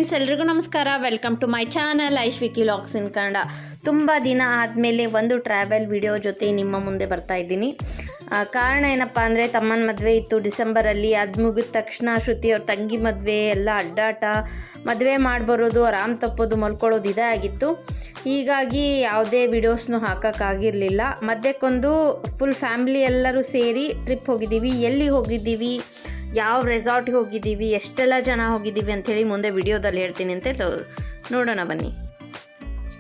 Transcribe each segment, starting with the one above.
Friends, ಎಲ್ರಿಗೂ ನಮಸ್ಕಾರ. Welcome to my channel Aishwiki vlogs in Kannada. ತುಂಬ ದಿನ ಆದಮೇಲೆ ಒಂದು ಟ್ರಾವೆಲ್ ವಿಡಿಯೋ ಜೊತೆ ನಿಮ್ಮ ಮುಂದೆ ಬರ್ತಾ ಇದ್ದೀನಿ. ಕಾರಣ ಏನಪ್ಪ ಅಂದರೆ, ತಮ್ಮನ ಮದುವೆ ಇತ್ತು ಡಿಸೆಂಬರಲ್ಲಿ. ಅದು ಮುಗಿದ ತಕ್ಷಣ ಶ್ರುತಿ ಅವ್ರ ತಂಗಿ ಮದುವೆ ಎಲ್ಲ ಅಡ್ಡಾಟ, ಮದುವೆ ಮಾಡಿಬರೋದು, ಆರಾಮ್ ತಪ್ಪೋದು, ಮಲ್ಕೊಳ್ಳೋದು ಇದೇ ಆಗಿತ್ತು. ಹೀಗಾಗಿ ಯಾವುದೇ ವಿಡಿಯೋಸ್ನೂ ಹಾಕೋಕ್ಕಾಗಿರಲಿಲ್ಲ. ಮಧ್ಯಕ್ಕೊಂದು ಫುಲ್ ಫ್ಯಾಮಿಲಿ ಎಲ್ಲರೂ ಸೇರಿ ಟ್ರಿಪ್ ಹೋಗಿದ್ದೀವಿ. ಎಲ್ಲಿ ಹೋಗಿದ್ದೀವಿ, ಯಾವ ರೆಸಾರ್ಟ್ಗೆ ಹೋಗಿದ್ದೀವಿ, ಎಷ್ಟೆಲ್ಲ ಜನ ಹೋಗಿದ್ದೀವಿ ಅಂಥೇಳಿ ಮುಂದೆ ವಿಡಿಯೋದಲ್ಲಿ ಹೇಳ್ತೀನಿ ಅಂತ ನೋಡೋಣ ಬನ್ನಿ.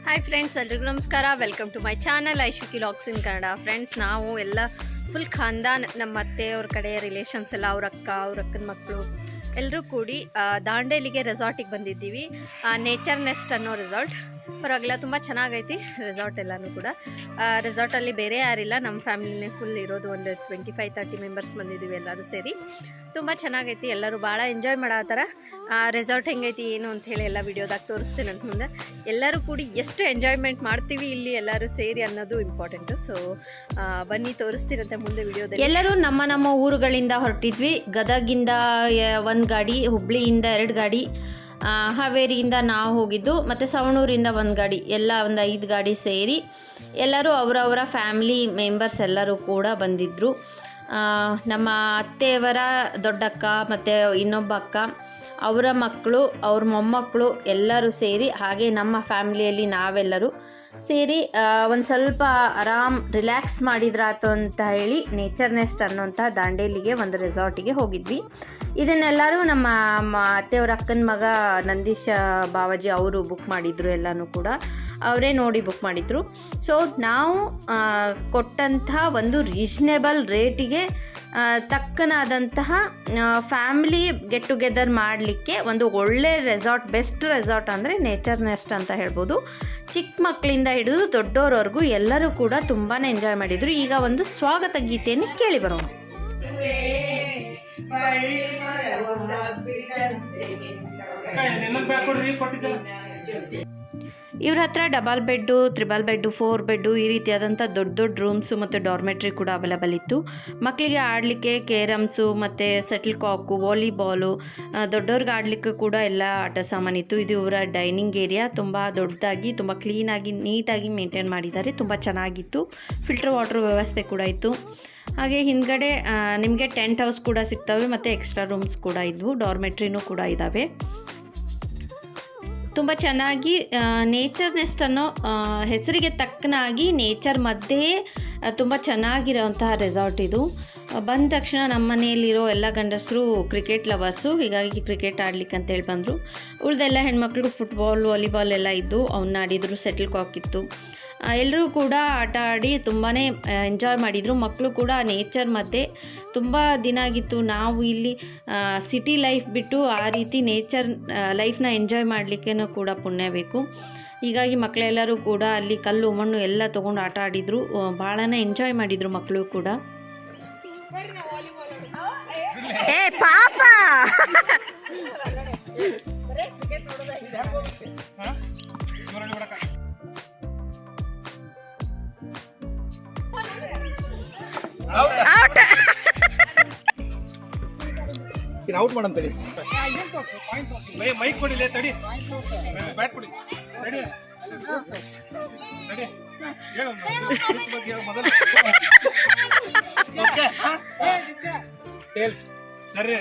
ಹಾಯ್ ಫ್ರೆಂಡ್ಸ್, ಎಲ್ರಿಗೂ ನಮಸ್ಕಾರ. Welcome to my channel Aishwiki vlogs in Kannada. Friends, ನಾವು ಎಲ್ಲ ಫುಲ್ ಖಾನ್ದಾನ್, ನಮ್ಮ ಅತ್ತೆ ಅವ್ರ ಕಡೆ ರಿಲೇಷನ್ಸ್ ಎಲ್ಲ, ಅವ್ರ ಅಕ್ಕ, ಅವ್ರ ಅಕ್ಕನ ಮಕ್ಕಳು ಎಲ್ಲರೂ ಕೂಡಿ ದಾಂಡೇಲಿಗೆ ರೆಸಾರ್ಟಿಗೆ ಬಂದಿದ್ದೀವಿ. ನೇಚರ್ ನೆಸ್ಟ್ ಅನ್ನೋ ರೆಸಾರ್ಟ್. ಪರವಾಗಿಲ್ಲ, ತುಂಬ ಚೆನ್ನಾಗೈತಿ ರೆಸಾರ್ಟ್ ಎಲ್ಲನೂ ಕೂಡ. ರೆಸಾರ್ಟಲ್ಲಿ ಬೇರೆ ಯಾರಿಲ್ಲ, ನಮ್ಮ ಫ್ಯಾಮಿಲಿನೇ ಫುಲ್ ಇರೋದು. ಒಂದು 25-30 ಮೆಂಬರ್ಸ್ ಬಂದಿದ್ದೀವಿ ಎಲ್ಲರೂ ಸೇರಿ. ತುಂಬ ಚೆನ್ನಾಗೈತಿ, ಎಲ್ಲರೂ ಭಾಳ ಎಂಜಾಯ್ ಮಾಡತ್ತಾರ. ರೆಸಾರ್ಟ್ ಹೆಂಗೈತಿ ಏನು ಅಂಥೇಳಿ ಎಲ್ಲ ವೀಡಿಯೋದಾಗ ತೋರಿಸ್ತೀನಿ ಅಂತ ಮುಂದೆ. ಎಲ್ಲರೂ ಕೂಡಿ ಎಷ್ಟು ಎಂಜಾಯ್ಮೆಂಟ್ ಮಾಡ್ತೀವಿ ಇಲ್ಲಿ ಎಲ್ಲರೂ ಸೇರಿ ಅನ್ನೋದು ಇಂಪಾರ್ಟೆಂಟು. ಸೊ ಬನ್ನಿ ತೋರಿಸ್ತೀರಂತೆ ಮುಂದೆ ವೀಡಿಯೋದಲ್ಲಿ. ಎಲ್ಲರೂ ನಮ್ಮ ಊರುಗಳಿಂದ ಹೊರಟಿದ್ವಿ. ಗದಗಿಂದ 1 ಗಾಡಿ, ಹುಬ್ಳಿಯಿಂದ 2 ಗಾಡಿ, ಹಾವೇರಿಯಿಂದ ನಾವು ಹೋಗಿದ್ದು, ಮತ್ತು ಸವಣೂರಿಂದ 1 ಗಾಡಿ, ಎಲ್ಲ ಒಂದು 5 ಗಾಡಿ ಸೇರಿ ಎಲ್ಲರೂ ಅವರವರ ಫ್ಯಾಮಿಲಿ ಮೆಂಬರ್ಸ್ ಎಲ್ಲರೂ ಕೂಡ ಬಂದಿದ್ದರು. ನಮ್ಮ ಅತ್ತೆಯವರ ದೊಡ್ಡಕ್ಕ ಮತ್ತು ಇನ್ನೊಬ್ಬ ಅಕ್ಕ, ಅವರ ಮಕ್ಕಳು, ಅವ್ರ ಮೊಮ್ಮಕ್ಕಳು ಎಲ್ಲರೂ ಸೇರಿ, ಹಾಗೆ ನಮ್ಮ ಫ್ಯಾಮಿಲಿಯಲ್ಲಿ ನಾವೆಲ್ಲರೂ ಸೇರಿ ಒಂದು ಸ್ವಲ್ಪ ಆರಾಮ್ ರಿಲ್ಯಾಕ್ಸ್ ಮಾಡಿದ್ರಾತು ಅಂತ ಹೇಳಿ ನೇಚರ್ ನೆಸ್ಟ್ ಅನ್ನೋಂಥ ದಾಂಡೇಲಿಗೆ ಒಂದು ರೆಸಾರ್ಟಿಗೆ ಹೋಗಿದ್ವಿ. ಇದನ್ನೆಲ್ಲರೂ ನಮ್ಮ ಅತ್ತೆಯವ್ರ ಅಕ್ಕನ ಮಗ ನಂದೀಶ್ ಬಾವಾಜಿ ಅವರು ಬುಕ್ ಮಾಡಿದರು. ಎಲ್ಲನೂ ಕೂಡ ಅವರೇ ನೋಡಿ ಬುಕ್ ಮಾಡಿದರು. ಸೊ ನಾವು ಕೊಟ್ಟಂಥ ಒಂದು ರೀಸ್ನೇಬಲ್ ರೇಟಿಗೆ ತಕ್ಕನಾದಂತಹ ಫ್ಯಾಮಿಲಿ ಗೆಟ್ ಟುಗೆದರ್ ಮಾಡಲಿಕ್ಕೆ ಒಂದು ಒಳ್ಳೆ ರೆಸಾರ್ಟ್, ಬೆಸ್ಟ್ ರೆಸಾರ್ಟ್ ಅಂದರೆ ನೇಚರ್ ನೆಸ್ಟ್ ಅಂತ ಹೇಳ್ಬೋದು. ಚಿಕ್ಕ ಮಕ್ಕಳಿಂದ ಹಿಡಿದು ದೊಡ್ಡೋರವರೆಗೂ ಎಲ್ಲರೂ ಕೂಡ ತುಂಬಾ ಎಂಜಾಯ್ ಮಾಡಿದರು. ಈಗ ಒಂದು ಸ್ವಾಗತ ಗೀತೆಯನ್ನು ಕೇಳಿ ಬರೋಣ. ಇವ್ರ ಹತ್ರ ಡಬಲ್ ಬೆಡ್ಡು, 3 ಬೆಡ್ಡು, 4 ಬೆಡ್ಡು ಈ ರೀತಿಯಾದಂಥ ದೊಡ್ಡ ರೂಮ್ಸು ಮತ್ತು ಡಾರ್ಮೆಟ್ರಿ ಕೂಡ ಅವೈಲೇಬಲ್ ಇತ್ತು. ಮಕ್ಕಳಿಗೆ ಆಡಲಿಕ್ಕೆ ಕೇರಮ್ಸು ಮತ್ತು ಸೆಟಲ್ ಕಾಕು, ವಾಲಿಬಾಲು, ದೊಡ್ಡವ್ರಿಗೆ ಆಡಲಿಕ್ಕೆ ಕೂಡ ಎಲ್ಲ ಆಟ ಸಾಮಾನಿತ್ತು. ಇದು ಇವರ ಡೈನಿಂಗ್ ಏರಿಯಾ. ತುಂಬ ದೊಡ್ಡದಾಗಿ, ತುಂಬ ಕ್ಲೀನಾಗಿ, ನೀಟಾಗಿ ಮೇಂಟೈನ್ ಮಾಡಿದ್ದಾರೆ. ತುಂಬ ಚೆನ್ನಾಗಿತ್ತು. ಫಿಲ್ಟರ್ ವಾಟರ್ ವ್ಯವಸ್ಥೆ ಕೂಡ ಇತ್ತು. ಹಾಗೆ ಹಿಂದ್ಗಡೆ ನಿಮಗೆ ಟೆಂಟ್ ಹೌಸ್ ಕೂಡ ಸಿಗ್ತವೆ ಮತ್ತು ಎಕ್ಸ್ಟ್ರಾ ರೂಮ್ಸ್ ಕೂಡ ಇದ್ವು. ಡಾರ್ಮೆಟ್ರಿನೂ ಕೂಡ ಇದ್ದಾವೆ. ತುಂಬ ಚೆನ್ನಾಗಿ ನೇಚರ್ ನೆಸ್ಟ್ ಅನ್ನೋ ಹೆಸರಿಗೆ ತಕ್ಕನಾಗಿ ನೇಚರ್ ಮಧ್ಯೆ ತುಂಬ ಚೆನ್ನಾಗಿರೋಂತಹ ರೆಸಾರ್ಟ್ ಇದು. ಬಂದ ತಕ್ಷಣ ನಮ್ಮ ಮನೆಯಲ್ಲಿರೋ ಎಲ್ಲ ಗಂಡಸರು ಕ್ರಿಕೆಟ್ ಲವರ್ಸು, ಹೀಗಾಗಿ ಕ್ರಿಕೆಟ್ ಆಡ್ಲಿಕ್ಕೆ ಅಂತೇಳಿ ಬಂದರು. ಉಳಿದೆಲ್ಲ ಹೆಣ್ಮಕ್ಳು ಫುಟ್ಬಾಲ್, ವಾಲಿಬಾಲ್ ಎಲ್ಲ ಇದ್ದು ಅವನ್ನ ಆಡಿದರು. ಸೆಟಲ್ ಕಾಕ್ ಇತ್ತು. ಎಲ್ಲರೂ ಕೂಡ ಆಟ ಆಡಿ ತುಂಬಾ ಎಂಜಾಯ್ ಮಾಡಿದರು. ಮಕ್ಕಳು ಕೂಡ ನೇಚರ್ ಮಧ್ಯೆ ತುಂಬ ದಿನ ಆಗಿತ್ತು. ನಾವು ಇಲ್ಲಿ ಸಿಟಿ ಲೈಫ್ ಬಿಟ್ಟು ಆ ರೀತಿ ನೇಚರ್ ಲೈಫ್ನ ಎಂಜಾಯ್ ಮಾಡಲಿಕ್ಕೇನೂ ಕೂಡ ಪುಣ್ಯ ಬೇಕು. ಹೀಗಾಗಿ ಮಕ್ಕಳೆಲ್ಲರೂ ಕೂಡ ಅಲ್ಲಿ ಕಲ್ಲು ಮಣ್ಣು ಎಲ್ಲ ತೊಗೊಂಡು ಆಟ ಆಡಿದರು. ಭಾಳನೇ ಎಂಜಾಯ್ ಮಾಡಿದರು ಮಕ್ಕಳು ಕೂಡ. ಏ ಪಾಪ, ಔಟ್ ಮಾಡಂತೇಳಿ ಮೈಕ್ ಕೊಡಿಲ್ಲ, ತಡಿ ಬ್ಯಾಟ್ ಕೊಡಿ, ರೆಡಿ ರೆಡಿ ಹೇಳು ಮೊದಲು. ಸರಿ,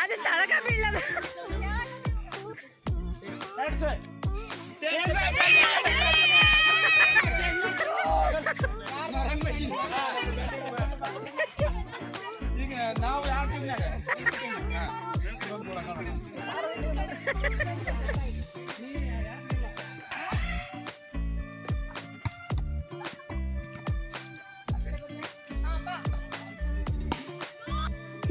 ಅದು ತಳಗ ಬೀಳದು. ಈಗ ನಾವು ಯಾವ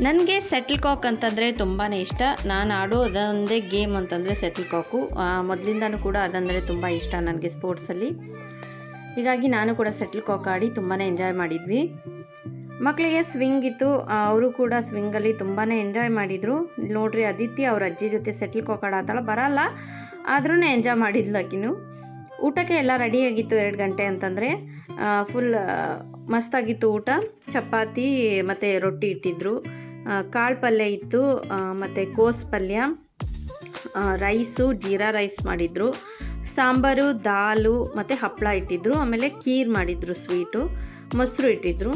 ನನಗೆ ಸೆಟಲ್ ಕಾಕ್ ಅಂತಂದರೆ ತುಂಬಾ ಇಷ್ಟ. ನಾನು ಆಡೋದೊಂದೇ ಗೇಮ್ ಅಂತಂದರೆ ಸೆಟಲ್ ಕಾಕು. ಮೊದಲಿಂದನೂ ಕೂಡ ಅದಂದರೆ ತುಂಬ ಇಷ್ಟ ನನಗೆ ಸ್ಪೋರ್ಟ್ಸಲ್ಲಿ. ಹೀಗಾಗಿ ನಾನು ಕೂಡ ಸೆಟಲ್ ಕಾಕ್ ಆಡಿ ತುಂಬಾ ಎಂಜಾಯ್ ಮಾಡಿದ್ವಿ. ಮಕ್ಕಳಿಗೆ ಸ್ವಿಂಗ್ ಇತ್ತು, ಅವರು ಕೂಡ ಸ್ವಿಂಗಲ್ಲಿ ತುಂಬಾ ಎಂಜಾಯ್ ಮಾಡಿದರು. ನೋಡ್ರಿ, ಅದಿತಿ ಅವ್ರ ಅಜ್ಜಿ ಜೊತೆ ಸೆಟಲ್ ಕಾಕ್ ಆಡತ್ತಾಳ, ಬರಲ್ಲ ಆದ್ರೂ ಎಂಜಾಯ್ ಮಾಡಿದ್ಲು ಆಕಿನು. ಊಟಕ್ಕೆ ಎಲ್ಲ ರೆಡಿಯಾಗಿತ್ತು 2 ಗಂಟೆ ಅಂತಂದರೆ. ಫುಲ್ ಮಸ್ತಾಗಿತ್ತು ಊಟ. ಚಪಾತಿ ಮತ್ತು ರೊಟ್ಟಿ ಇಟ್ಟಿದ್ದರು, ಕಾಳು ಪಲ್ಯ ಇತ್ತು, ಮತ್ತು ಕೋಸು ಪಲ್ಯ, ರೈಸು ಜೀರಾ ರೈಸ್ ಮಾಡಿದರು, ಸಾಂಬಾರು, ದಾಲು ಮತ್ತು ಹಪ್ಪಳ ಇಟ್ಟಿದ್ದರು, ಆಮೇಲೆ ಖೀರ್ ಮಾಡಿದರು, ಸ್ವೀಟು, ಮೊಸರು ಇಟ್ಟಿದ್ದರು.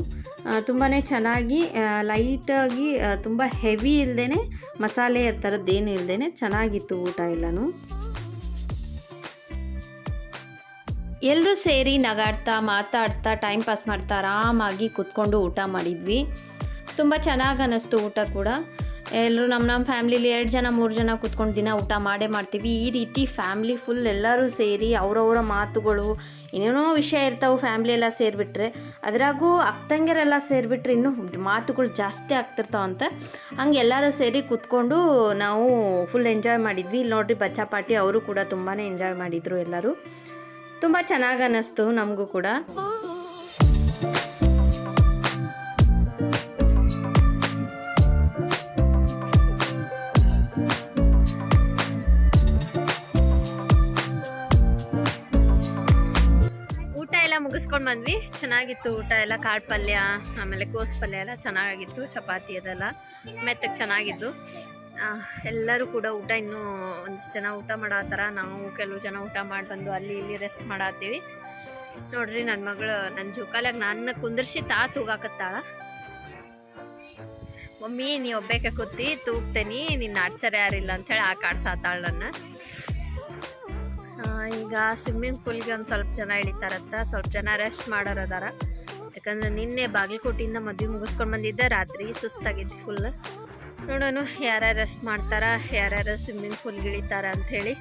ತುಂಬಾ ಚೆನ್ನಾಗಿ ಲೈಟಾಗಿ, ತುಂಬ ಹೆವಿ ಇಲ್ಲದೇ, ಮಸಾಲೆ ಆ ಥರದ್ದೇನು ಇಲ್ಲದೇ ಚೆನ್ನಾಗಿತ್ತು ಊಟ ಎಲ್ಲನೂ. ಎಲ್ಲರೂ ಸೇರಿ ನಗಾಡ್ತಾ ಮಾತಾಡ್ತಾ ಟೈಮ್ ಪಾಸ್ ಮಾಡ್ತಾ ಆರಾಮಾಗಿ ಕೂತ್ಕೊಂಡು ಊಟ ಮಾಡಿದ್ವಿ. ತುಂಬ ಚೆನ್ನಾಗಿ ಅನ್ನಿಸ್ತು ಊಟ ಕೂಡ. ಎಲ್ಲರೂ ನಮ್ಮ ಫ್ಯಾಮ್ಲಿಲಿ 2 ಜನ 3 ಜನ ಕೂತ್ಕೊಂಡು ದಿನ ಊಟ ಮಾಡ್ತೀವಿ. ಈ ರೀತಿ ಫ್ಯಾಮ್ಲಿ ಫುಲ್ ಎಲ್ಲರೂ ಸೇರಿ ಅವರವರ ಮಾತುಗಳು ಏನೇನೋ ವಿಷಯ ಇರ್ತಾವೆ ಫ್ಯಾಮ್ಲಿ ಎಲ್ಲ ಸೇರಿಬಿಟ್ರೆ. ಅದರಾಗೂ ಅಕ್ಕಂಗೆರೆಲ್ಲ ಸೇರಿಬಿಟ್ರೆ ಇನ್ನೂ ಮಾತುಗಳು ಜಾಸ್ತಿ ಆಗ್ತಿರ್ತಾವಂತ. ಹಂಗೆ ಎಲ್ಲರೂ ಸೇರಿ ಕೂತ್ಕೊಂಡು ನಾವು ಫುಲ್ ಎಂಜಾಯ್ ಮಾಡಿದ್ವಿ. ಇಲ್ಲಿ ನೋಡಿರಿ ಬಚ್ಚಾ ಪಾಟಿ ಅವರು ಕೂಡ ತುಂಬಾ ಎಂಜಾಯ್ ಮಾಡಿದರು. ಎಲ್ಲರೂ ತುಂಬ ಚೆನ್ನಾಗಿ ಅನ್ನಿಸ್ತು ನಮಗೂ ಕೂಡ. ಮುಗಿಸ್ಕೊಂಡು ಬಂದ್ವಿ. ಚೆನ್ನಾಗಿತ್ತು ಊಟ ಎಲ್ಲ. ಕಾಳು ಪಲ್ಯ ಆಮೇಲೆ ಕೋಸು ಪಲ್ಯ ಎಲ್ಲ ಚೆನ್ನಾಗಿತ್ತು. ಚಪಾತಿ ಅದೆಲ್ಲ ಮೆತ್ತಗೆ ಚೆನ್ನಾಗಿದ್ದು. ಎಲ್ಲರೂ ಕೂಡ ಊಟ ಇನ್ನೂ ಒಂದಿಷ್ಟು ಜನ ಊಟ ಮಾಡತ್ತಾರ. ನಾವು ಕೆಲವು ಜನ ಊಟ ಮಾಡಿ ಬಂದು ಅಲ್ಲಿ ಇಲ್ಲಿ ರೆಸ್ಟ್ ಮಾಡತ್ತೀವಿ. ನೋಡ್ರಿ ನನ್ನ ಮಗಳು ನನ್ನ ಜೋಕಾಲಾಗ ನನ್ನ ಕುಂದರ್ಸಿ ತೂಗಾಕತ್ತಾಳ. ಮಮ್ಮಿ ನೀ ಒಬ್ಬೇಕೆ ಕೂತಿ ತೂಗ್ತೇನಿ, ನಿನ್ನ ಆಡ್ಸರ ಯಾರಿಲ್ಲ ಅಂಥೇಳಿ ಕಾಡ್ಸಾತಾಳ ನನ್ನ. ಈಗ ಸ್ವಿಮ್ಮಿಂಗ್ ಪೂಲ್ಗೆ ಒಂದು ಸ್ವಲ್ಪ ಜನ ಇಳಿತಾರತ್ತ, ಸ್ವಲ್ಪ ಜನ ರೆಸ್ಟ್ ಮಾಡೋರದಾರ. ಯಾಕಂದ್ರೆ ನಿನ್ನೆ ಬಾಗಲಕೋಟೆಯಿಂದ ಮದುವೆ ಮುಗಿಸ್ಕೊಂಡು ಬಂದಿದ್ದೆ, ರಾತ್ರಿ ಸುಸ್ತಾಗಿತ್ತು ಫುಲ್. ನೋಡೋಣ ಯಾರ್ಯಾರು ರೆಸ್ಟ್ ಮಾಡ್ತಾರ, ಯಾರ್ಯಾರು ಸ್ವಿಮ್ಮಿಂಗ್ ಪೂಲ್ಗೆ ಇಳಿತಾರ ಅಂಥೇಳಿ.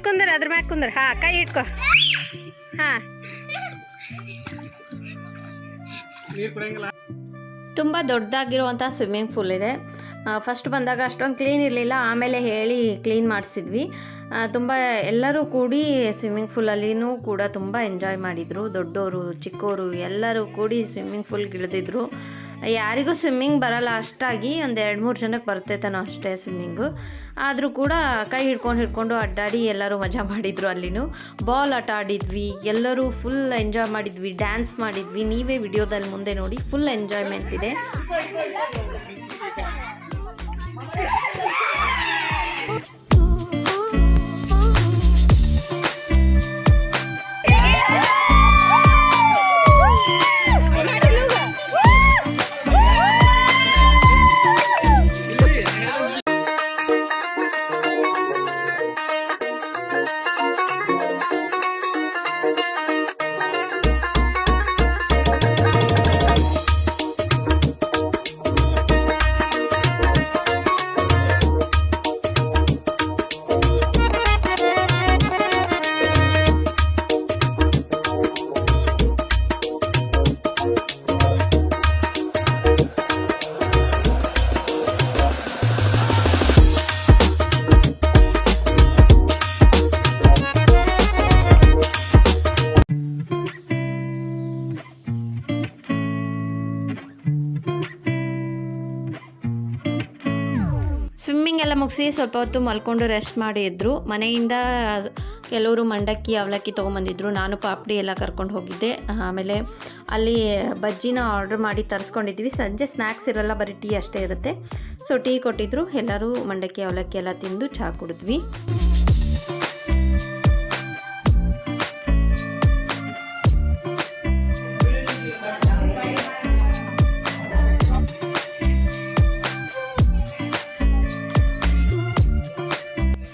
ಕುಂದರ್ ಅದ್ರ ಮ್ಯಾಗ ಕುಂದರ್. ಹಾ, ಕೈ ಇಟ್ಕೋ. ಹಾಂ, ತುಂಬ ದೊಡ್ಡದಾಗಿರುವಂಥ ಸ್ವಿಮ್ಮಿಂಗ್ ಪೂಲ್ ಇದೆ. ಫಸ್ಟ್ ಬಂದಾಗ ಅಷ್ಟೊಂದು ಕ್ಲೀನ್ ಇರಲಿಲ್ಲ, ಆಮೇಲೆ ಹೇಳಿ ಕ್ಲೀನ್ ಮಾಡಿಸಿದ್ವಿ. ತುಂಬ ಎಲ್ಲರೂ ಕೂಡಿ ಸ್ವಿಮ್ಮಿಂಗ್ ಪೂಲಲ್ಲಿನೂ ಕೂಡ ತುಂಬ ಎಂಜಾಯ್ ಮಾಡಿದರು. ದೊಡ್ಡವರು ಚಿಕ್ಕವರು ಎಲ್ಲರೂ ಕೂಡಿ ಸ್ವಿಮ್ಮಿಂಗ್ ಪೂಲ್ಗೆ ಇಳಿದಿದ್ರು. ಯಾರಿಗೂ ಸ್ವಿಮ್ಮಿಂಗ್ ಬರಲ್ಲ ಅಷ್ಟಾಗಿ, ಒಂದು 2-3 ಜನಕ್ಕೆ ಬರ್ತೈತನೋ ಅಷ್ಟೇ ಸ್ವಿಮ್ಮಿಂಗು. ಆದರೂ ಕೂಡ ಕೈ ಹಿಡ್ಕೊಂಡು ಅಡ್ಡಾಡಿ ಎಲ್ಲರೂ ಮಜಾ ಮಾಡಿದರು. ಅಲ್ಲಿನೂ ಬಾಲ್ ಆಟ ಆಡಿದ್ವಿ, ಎಲ್ಲರೂ ಫುಲ್ ಎಂಜಾಯ್ ಮಾಡಿದ್ವಿ, ಡ್ಯಾನ್ಸ್ ಮಾಡಿದ್ವಿ. ನೀವೇ ವಿಡಿಯೋದಲ್ಲಿ ಮುಂದೆ ನೋಡಿ, ಫುಲ್ ಎಂಜಾಯ್ಮೆಂಟ್ ಇದೆ. ಸ್ವಿಮ್ಮಿಂಗ್ ಎಲ್ಲ ಮುಗಿಸಿ ಸ್ವಲ್ಪ ಹೊತ್ತು ಮಲ್ಕೊಂಡು ರೆಸ್ಟ್ ಮಾಡಿ ಇದ್ದರು. ಮನೆಯಿಂದ ಕೆಲವರು ಮಂಡಕ್ಕಿ ಅವಲಕ್ಕಿ ತೊಗೊಂಬಂದಿದ್ರು, ನಾನು ಪಾಪಡಿ ಎಲ್ಲ ಕರ್ಕೊಂಡು ಹೋಗಿದ್ದೆ. ಆಮೇಲೆ ಅಲ್ಲಿ ಬಜ್ಜಿನ ಆರ್ಡ್ರ್ ಮಾಡಿ ತರಿಸ್ಕೊಂಡಿದ್ವಿ. ಸಂಜೆ ಸ್ನ್ಯಾಕ್ಸ್ ಇರಲ್ಲ, ಬರೀ ಟೀ ಅಷ್ಟೇ ಇರುತ್ತೆ. ಸೊ ಟೀ ಕೊಟ್ಟಿದ್ರು, ಎಲ್ಲರೂ ಮಂಡಕ್ಕಿ ಅವಲಕ್ಕಿ ಎಲ್ಲ ತಿಂದು ಚಹಾ ಕುಡಿದ್ವಿ.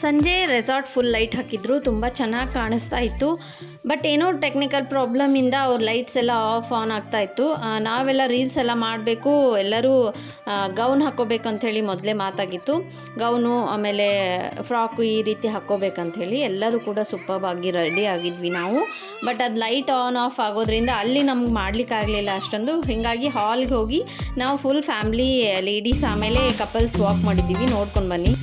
ಸಂಜೆ ರೆಸಾರ್ಟ್ ಫುಲ್ ಲೈಟ್ ಹಾಕಿದ್ರು, ತುಂಬ ಚೆನ್ನಾಗಿ ಕಾಣಿಸ್ತಾ ಇತ್ತು. ಬಟ್ ಏನೋ ಟೆಕ್ನಿಕಲ್ ಪ್ರಾಬ್ಲಮಿಂದ ಅವ್ರ ಲೈಟ್ಸ್ ಎಲ್ಲ ಆನ್ ಆಗ್ತಾಯಿತ್ತು. ನಾವೆಲ್ಲ ರೀಲ್ಸ್ ಎಲ್ಲ ಮಾಡಬೇಕು, ಎಲ್ಲರೂ ಗೌನ್ ಹಾಕ್ಕೋಬೇಕಂಥೇಳಿ ಮೊದಲೇ ಮಾತಾಗಿತ್ತು. ಗೌನು ಆಮೇಲೆ ಫ್ರಾಕು ಈ ರೀತಿ ಹಾಕ್ಕೋಬೇಕಂಥೇಳಿ ಎಲ್ಲರೂ ಕೂಡ ಸೂಪರ್ಬಾಗಿ ರೆಡಿ ಆಗಿದ್ವಿ ನಾವು. ಬಟ್ ಅದು ಲೈಟ್ ಆನ್ ಆಫ್ ಆಗೋದ್ರಿಂದ ಅಲ್ಲಿ ನಮ್ಗೆ ಮಾಡಲಿಕ್ಕಾಗಲಿಲ್ಲ ಅಷ್ಟೊಂದು. ಹೀಗಾಗಿ ಹಾಲ್ಗೆ ಹೋಗಿ ನಾವು ಫುಲ್ ಫ್ಯಾಮ್ಲಿ ಲೇಡೀಸ್ ಆಮೇಲೆ ಕಪಲ್ಸ್ ವಾಕ್ ಮಾಡಿದ್ದೀವಿ. ನೋಡ್ಕೊಂಡು ಬನ್ನಿ.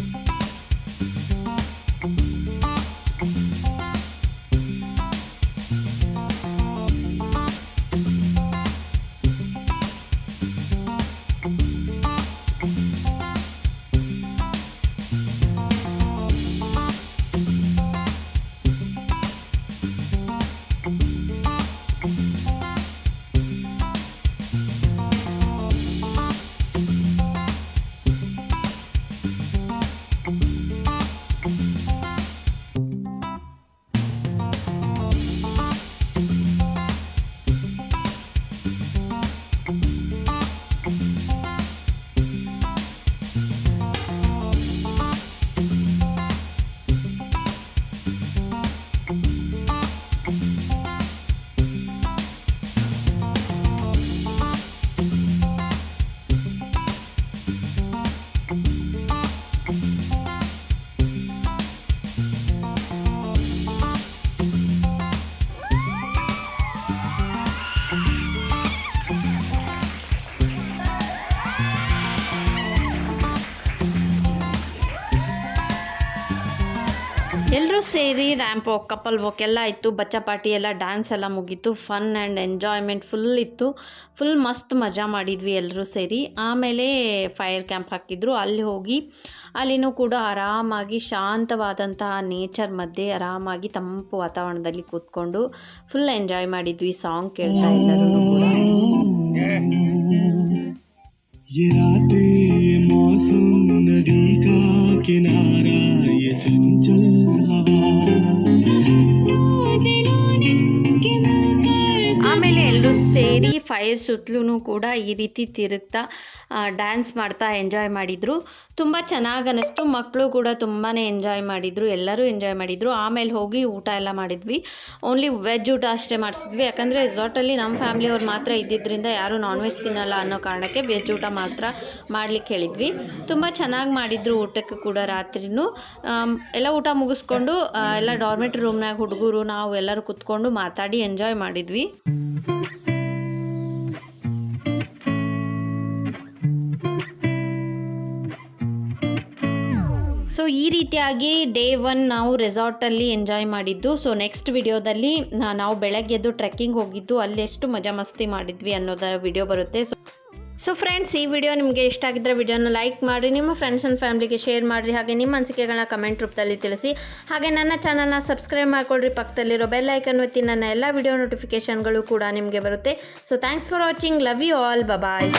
ಎಲ್ಲರೂ ಸೇರಿ ರ್ಯಾಂಪ್ ವಾಕ್, ಕಪಲ್ ವಾಕ್ ಎಲ್ಲ ಇತ್ತು, ಬಚ್ಚಾ ಪಾರ್ಟಿ ಎಲ್ಲ, ಡ್ಯಾನ್ಸ್ ಎಲ್ಲ ಮುಗೀತು. ಫನ್ ಆ್ಯಂಡ್ ಎಂಜಾಯ್ಮೆಂಟ್ ಫುಲ್ ಇತ್ತು. ಫುಲ್ ಮಸ್ತ್ ಮಜಾ ಮಾಡಿದ್ವಿ ಎಲ್ಲರೂ ಸೇರಿ. ಆಮೇಲೆ ಫೈರ್ ಕ್ಯಾಂಪ್ ಹಾಕಿದ್ರು. ಅಲ್ಲಿ ಹೋಗಿ ಅಲ್ಲಿನೂ ಕೂಡ ಆರಾಮಾಗಿ ಶಾಂತವಾದಂತಹ ನೇಚರ್ ಮಧ್ಯೆ ಆರಾಮಾಗಿ ತಂಪು ವಾತಾವರಣದಲ್ಲಿ ಕೂತ್ಕೊಂಡು ಫುಲ್ ಎಂಜಾಯ್ ಮಾಡಿದ್ವಿ. ಸಾಂಗ್ ಕೇಳ್ತಾ ಎಲ್ಲರೂ ಕೂಡ. ये रातें ये मौसम नदी का किनारा ये चंचल हवा ಆಮೇಲೆ ಎಲ್ಲರೂ ಸೇರಿ ಫೈರ್ ಸುತ್ತಲೂ ಕೂಡ ಈ ರೀತಿ ತಿರುಗ್ತಾ ಡ್ಯಾನ್ಸ್ ಮಾಡ್ತಾ ಎಂಜಾಯ್ ಮಾಡಿದರು. ತುಂಬ ಚೆನ್ನಾಗಿ ಅನ್ನಿಸ್ತು. ಮಕ್ಕಳು ಕೂಡ ತುಂಬಾ ಎಂಜಾಯ್ ಮಾಡಿದರು, ಎಲ್ಲರೂ ಎಂಜಾಯ್ ಮಾಡಿದರು. ಆಮೇಲೆ ಹೋಗಿ ಊಟ ಎಲ್ಲ ಮಾಡಿದ್ವಿ. ಓನ್ಲಿ ವೆಜ್ ಊಟ ಅಷ್ಟೇ ಮಾಡಿಸಿದ್ವಿ, ಯಾಕಂದರೆ ರೆಸಾರ್ಟಲ್ಲಿ ನಮ್ಮ ಫ್ಯಾಮಿಲಿಯವ್ರು ಮಾತ್ರ ಇದ್ದಿದ್ದರಿಂದ ಯಾರೂ ನಾನ್ ವೆಜ್ ತಿನ್ನಲ್ಲ ಅನ್ನೋ ಕಾರಣಕ್ಕೆ ವೆಜ್ ಊಟ ಮಾತ್ರ ಮಾಡ್ಲಿಕ್ಕೆ ಹೇಳಿದ್ವಿ. ತುಂಬ ಚೆನ್ನಾಗಿ ಮಾಡಿದರು ಊಟಕ್ಕೆ ಕೂಡ. ರಾತ್ರಿನೂ ಎಲ್ಲ ಊಟ ಮುಗಿಸ್ಕೊಂಡು ಎಲ್ಲ ಡಾರ್ಮೆಟ್ರಿ ರೂಮ್ನಾಗ ಹುಡುಗರು ನಾವು ಎಲ್ಲರೂ ಕುತ್ಕೊಂಡು ಮಾತಾಡಿ ಎಂಜಾಯ್ ಮಾಡಿದ್ವಿ. ಸೊ ಈ ರೀತಿಯಾಗಿ ಡೇ 1 ನಾವು ರೆಸಾರ್ಟಲ್ಲಿ ಎಂಜಾಯ್ ಮಾಡಿದ್ದು. ಸೊ ನೆಕ್ಸ್ಟ್ ವಿಡಿಯೋದಲ್ಲಿ ನಾವು ಬೆಳಗ್ಗೆ ಎದ್ದು ಟ್ರೆಕ್ಕಿಂಗ್ ಹೋಗಿದ್ದು, ಅಲ್ಲಿ ಎಷ್ಟು ಮಜಾ ಮಸ್ತಿ ಮಾಡಿದ್ವಿ ಅನ್ನೋದರ ವಿಡಿಯೋ ಬರುತ್ತೆ. ಸೊ ಫ್ರೆಂಡ್ಸ್, ಈ ವಿಡಿಯೋ ನಿಮಗೆ ಇಷ್ಟ ಆಗಿದ್ದರೆ ವಿಡಿಯೋನ ಲೈಕ್ ಮಾಡಿ, ನಿಮ್ಮ ಫ್ರೆಂಡ್ಸ್ ಆ್ಯಂಡ್ ಫ್ಯಾಮಿಲಿಗೆ ಶೇರ್ ಮಾಡಿರಿ. ಹಾಗೆ ನಿಮ್ಮ ಅನಿಸಿಕೆಗಳನ್ನ ಕಮೆಂಟ್ ರೂಪದಲ್ಲಿ ತಿಳಿಸಿ. ಹಾಗೆ ನನ್ನ ಚಾನಲ್ನ ಸಬ್ಸ್ಕ್ರೈಬ್ ಮಾಡ್ಕೊಳ್ರಿ. ಪಕ್ಕದಲ್ಲಿರೋ ಬೆಲ್ ಐಕನ್ ಒತ್ತಿ, ನನ್ನ ಎಲ್ಲ ವಿಡಿಯೋ ನೋಟಿಫಿಕೇಷನ್ಗಳು ಕೂಡ ನಿಮಗೆ ಬರುತ್ತೆ. So thanks for watching. Love you all. Bye.